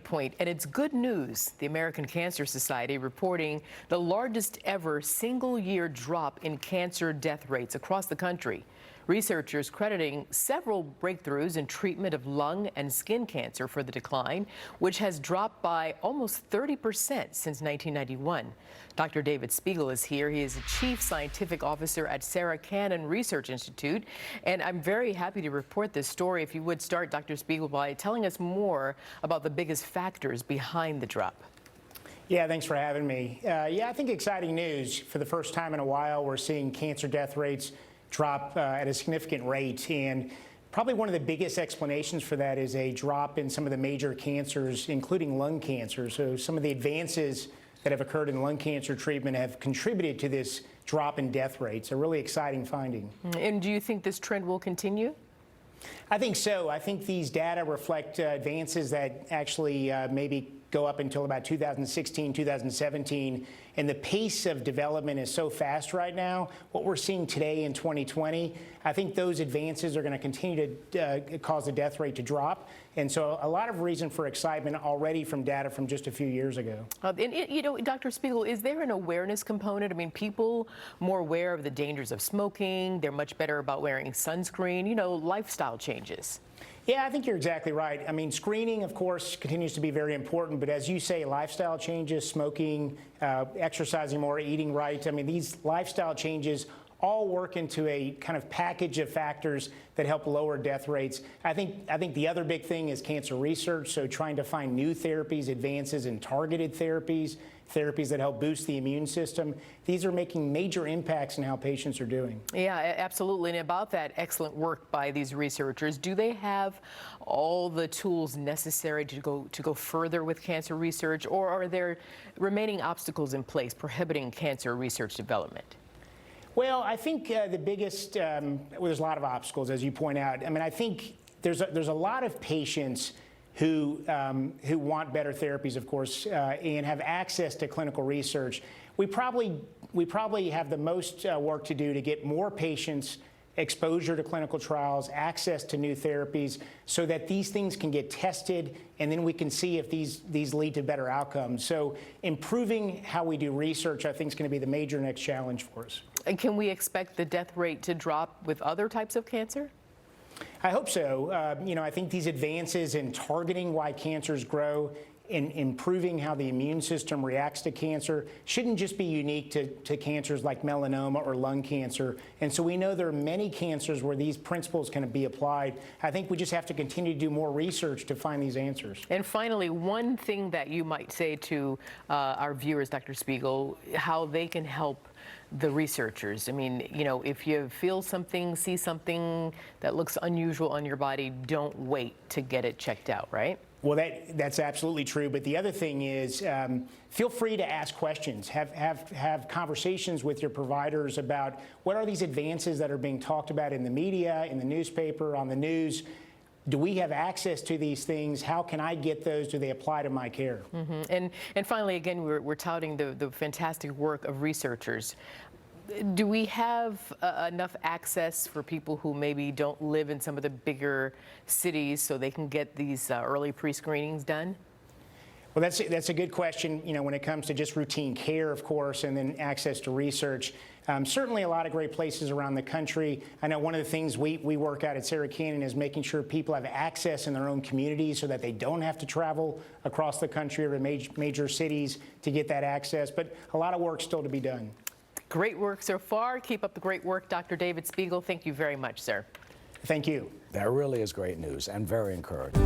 point, and it's good news. The American Cancer Society reporting the largest ever single-year drop in cancer death rates across the country. Researchers crediting several breakthroughs in treatment of lung and skin cancer for the decline, which has dropped by almost 30% since 1991. Dr. David Spigel is here. He is the Chief Scientific Officer at Sarah Cannon Research Institute. And I'm very happy to report this story. If you would start, Dr. Spigel, by telling us more about the biggest factors behind the drop. Yeah, thanks for having me. I think exciting news. For the first time in a while, we're seeing cancer death rates drop at a significant rate, and probably one of the biggest explanations for that is a drop in some of the major cancers, including lung cancer. So some of the advances that have occurred in lung cancer treatment have contributed to this drop in death rates. A really exciting finding. And do you think this trend will continue? I think so. I think these data reflect advances that actually maybe go up until about 2016, 2017. And the pace of development is so fast right now. What we're seeing today in 2020, I think those advances are going to continue to cause the death rate to drop. And so a lot of reason for excitement already from data from just a few years ago. You know, Dr. Spigel, is there an awareness component? I mean, people more aware of the dangers of smoking. They're much better about wearing sunscreen, you know, lifestyle changes. Yeah, I think you're exactly right. I mean, screening, of course, continues to be very important. But as you say, lifestyle changes, smoking, exercising more, eating right. I mean, these lifestyle changes all work into a kind of package of factors that help lower death rates. I think the other big thing is cancer research. So trying to find new therapies, advances in targeted therapies, therapies that help boost the immune system. These are making major impacts in how patients are doing. Yeah, absolutely. And about that excellent work by these researchers, do they have all the tools necessary to go further with cancer research, or are there remaining obstacles in place prohibiting cancer research development? Well, I think the biggest, well, there's a lot of obstacles, as you point out. I mean, I think there's a lot of patients who want better therapies, of course, and have access to clinical research. We probably have the most work to do to get more patients exposure to clinical trials, access to new therapies, so that these things can get tested, and then we can see if these lead to better outcomes. So improving how we do research, I think, is going to be the major next challenge for us. And can we expect the death rate to drop with other types of cancer? I hope so. You know, I think these advances in targeting why cancers grow, in improving how the immune system reacts to cancer, shouldn't just be unique to cancers like melanoma or lung cancer. And so we know there are many cancers where these principles can be applied. I think we just have to continue to do more research to find these answers. And finally, one thing that you might say to our viewers, Dr. Spigel, how they can help the researchers. I mean, you know, if you feel something, see something that looks unusual on your body, don't wait to get it checked out, right? Well, that's absolutely true. But the other thing is, feel free to ask questions. Have conversations with your providers about what are these advances that are being talked about in the media, in the newspaper, on the news. Do we have access to these things? How can I get those? Do they apply to my care? Mm-hmm. And finally, again, we're touting the fantastic work of researchers. Do we have enough access for people who maybe don't live in some of the bigger cities so they can get these early pre-screenings done? Well, that's a good question, you know, when it comes to just routine care, of course, and then access to research. Certainly a lot of great places around the country. I know one of the things we work out at Sarah Cannon is making sure people have access in their own communities so that they don't have to travel across the country or to major cities to get that access. But a lot of work still to be done. Great work so far. Keep up the great work, Dr. David Spigel. Thank you very much, sir. Thank you. That really is great news and very encouraging.